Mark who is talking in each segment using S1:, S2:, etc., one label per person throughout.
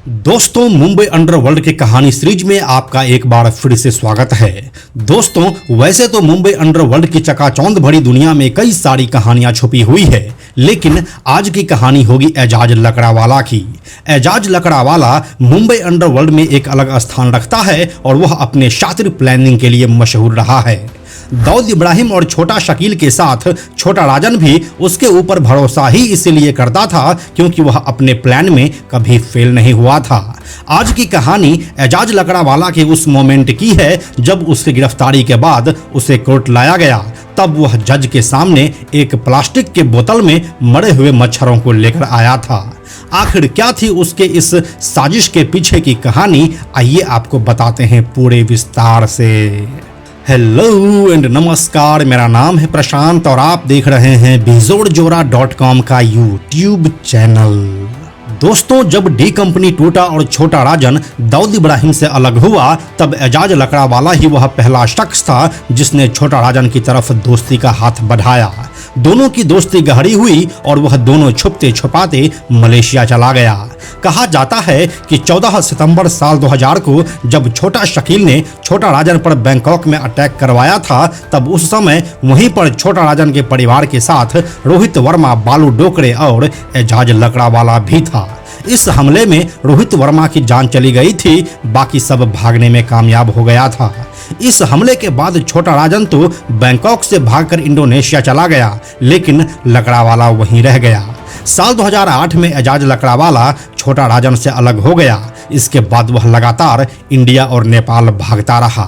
S1: दोस्तों, मुंबई अंडरवर्ल्ड की कहानी सीरीज में आपका एक बार फिर से स्वागत है। दोस्तों, वैसे तो मुंबई अंडरवर्ल्ड की चकाचौंध भरी दुनिया में कई सारी कहानियां छुपी हुई है, लेकिन आज की कहानी होगी एजाज लकड़ावाला की। एजाज लकड़ावाला मुंबई अंडरवर्ल्ड में एक अलग स्थान रखता है और वह अपने शातिर प्लानिंग के लिए मशहूर रहा है। दाऊद इब्राहिम और छोटा शकील के साथ छोटा राजन भी उसके ऊपर भरोसा ही इसलिए करता था क्योंकि वह अपने प्लान में कभी फेल नहीं हुआ था। आज की कहानी एजाज लकड़ावाला के उस मोमेंट की है जब उसकी गिरफ्तारी के बाद उसे कोर्ट लाया गया। तब वह जज के सामने एक प्लास्टिक के बोतल में मरे हुए मच्छरों को लेकर आया था। आखिर क्या थी उसके इस साजिश के पीछे की कहानी, आइए आपको बताते हैं पूरे विस्तार से। हेलो एंड नमस्कार, मेरा नाम है प्रशांत और आप देख रहे हैं बेजोड़जोरा.com का यूट्यूब चैनल। दोस्तों, जब डी कंपनी टूटा और छोटा राजन दाऊद इब्राहिम से अलग हुआ, तब एजाज लकड़ावाला ही वह पहला शख्स था जिसने छोटा राजन की तरफ दोस्ती का हाथ बढ़ाया। दोनों की दोस्ती गहरी हुई और वह दोनों छुपते छुपाते मलेशिया चला गया। कहा जाता है कि 14 सितंबर साल 2000 को जब छोटा शकील ने छोटा राजन पर बैंकॉक में अटैक करवाया था, तब उस समय वहीं पर छोटा राजन के परिवार के साथ रोहित वर्मा, बालू डोकरे और एजाज लकड़ावाला भी था। इस हमले में रोहित वर्मा की जान चली गई थी, बाकी सब भागने में कामयाब हो गया था। इस हमले के बाद छोटा राजन तो बैंकॉक से भागकर इंडोनेशिया चला गया, लेकिन लकड़ावाला वहीं रह गया। साल 2008 में एजाज लकड़ावाला छोटा राजन से अलग हो गया। इसके बाद वह लगातार इंडिया और नेपाल भागता रहा।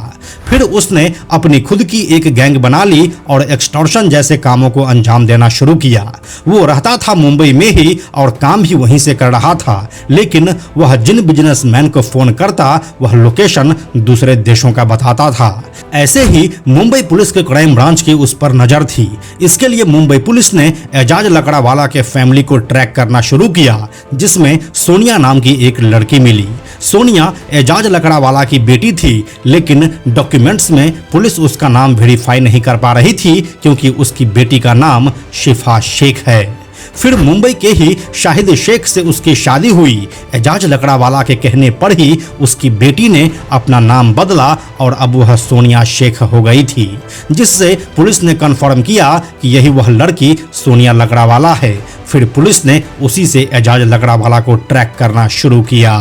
S1: फिर उसने अपनी खुद की एक गैंग बना ली और एक्सटॉर्शन जैसे कामों को अंजाम देना शुरू किया। वो रहता था मुंबई में ही और काम भी वहीं से कर रहा था, लेकिन वह जिन बिजनेसमैन को फोन करता वह लोकेशन दूसरे देशों का बताता था। ऐसे ही मुंबई पुलिस के क्राइम ब्रांच की उस पर नजर थी। इसके लिए मुंबई पुलिस ने एजाज लकड़ावाला के फैमिली को ट्रैक करना शुरू किया, जिसमें सोनिया नाम की एक लड़की मिली। सोनिया एजाज लकड़ावाला की बेटी थी, लेकिन डॉक्यूमेंट्स में पुलिस उसका नाम वेरीफाई नहीं कर पा रही थी क्योंकि उसकी बेटी का नाम शिफा शेख है। फिर मुंबई के ही शाहिद शेख से उसकी शादी हुई। एजाज लकड़ावाला के कहने पर ही उसकी बेटी ने अपना नाम बदला और अब वह सोनिया शेख हो गई थी, जिससे पुलिस ने कंफर्म किया कि यही वह लड़की सोनिया लकड़ावाला है। फिर पुलिस ने उसी से एजाज लकड़ावाला को ट्रैक करना शुरू किया।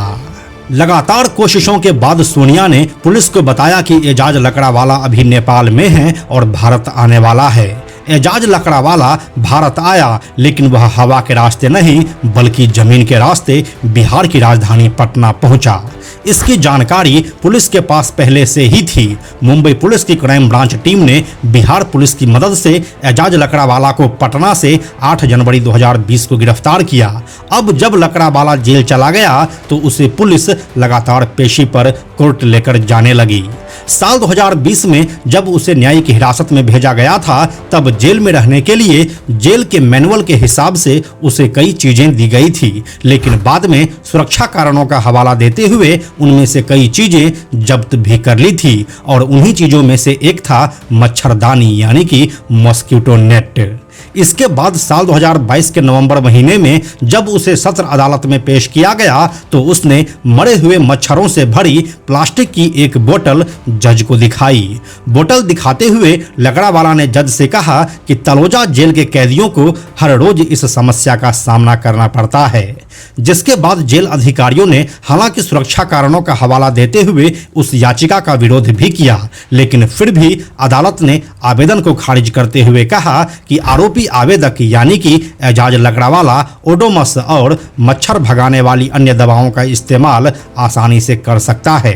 S1: लगातार कोशिशों के बाद सोनिया ने पुलिस को बताया कि एजाज लकड़ावाला अभी नेपाल में है और भारत आने वाला है। एजाज लकड़ावाला भारत आया, लेकिन वह हवा के रास्ते नहीं बल्कि जमीन के रास्ते बिहार की राजधानी पटना पहुंचा। इसकी जानकारी पुलिस के पास पहले से ही थी। मुंबई पुलिस की क्राइम ब्रांच टीम ने बिहार पुलिस की मदद से एजाज लकड़ावाला को पटना से 8 जनवरी 2020 को गिरफ्तार किया। अब जब लकड़ावाला जेल चला गया तो उसे पुलिस लगातार पेशी पर कोर्ट लेकर जाने लगी। साल 2020 में जब उसे न्यायिक हिरासत में भेजा गया था, तब जेल में रहने के लिए जेल के मैनुअल के हिसाब से उसे कई चीजें दी गई थी, लेकिन बाद में सुरक्षा कारणों का हवाला देते हुए उनमें से कई चीजें जब्त भी कर ली थी और उन्हीं चीजों में से एक था मच्छरदानी, यानी कि मॉस्किटो नेट। इसके बाद साल 2022 के नवंबर महीने में जब उसे सत्र अदालत में पेश किया गया तो उसने मरे हुए मच्छरों से भरी प्लास्टिक की एक बोतल जज को दिखाई। बोतल दिखाते हुए लकड़ावाला ने जज से कहा कि तलोजा जेल के कैदियों को हर रोज इस समस्या का सामना करना पड़ता है। जिसके बाद जेल अधिकारियों ने हालांकि सुरक्षा कारणों का हवाला देते हुए उस याचिका का विरोध भी किया, लेकिन फिर भी अदालत ने आवेदन को खारिज करते हुए कहा कि आरोपी आवेदक यानी कि एजाज लकड़ावाला ओडोमस और मच्छर भगाने वाली अन्य दवाओं का इस्तेमाल आसानी से कर सकता है।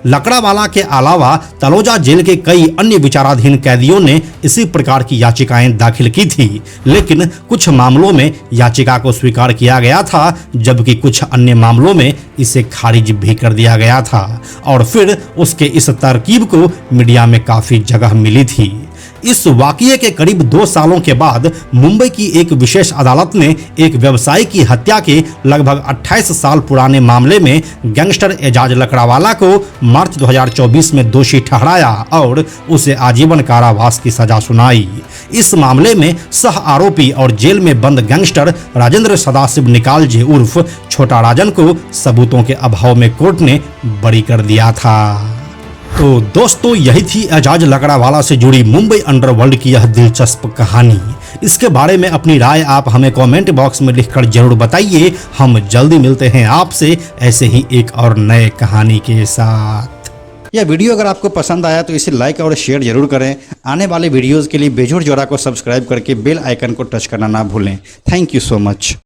S1: लकड़ावाला के अलावा तलोजा जेल के कई अन्य विचाराधीन कैदियों ने इसी प्रकार की याचिकाएं दाखिल की थी, लेकिन कुछ मामलों में याचिका को स्वीकार किया गया था, जबकि कुछ अन्य मामलों में इसे खारिज भी कर दिया गया था। और फिर उसके इस तरकीब को मीडिया में काफी जगह मिली थी। इस वाकये के करीब 2 सालों के बाद मुंबई की एक विशेष अदालत ने एक व्यवसायी की हत्या के लगभग 28 साल पुराने मामले में गैंगस्टर एजाज लकड़ावाला को मार्च 2024 में दोषी ठहराया और उसे आजीवन कारावास की सजा सुनाई। इस मामले में सह आरोपी और जेल में बंद गैंगस्टर राजेंद्र सदाशिव निकालजे उर्फ छोटा राजन को सबूतों के अभाव में कोर्ट ने बरी कर दिया था। तो दोस्तों, यही थी एजाज लकड़ावाला से जुड़ी मुंबई अंडरवर्ल्ड की यह दिलचस्प कहानी। इसके बारे में अपनी राय आप हमें कमेंट बॉक्स में लिखकर जरूर बताइए। हम जल्दी मिलते हैं आपसे ऐसे ही एक और नए कहानी के साथ।
S2: यह वीडियो अगर आपको पसंद आया तो इसे लाइक और शेयर जरूर करें। आने वाले वीडियोस के लिए बेजोड़ जोड़ा को सब्सक्राइब करके बेल आइकन को टच करना ना भूलें। Thank you so much.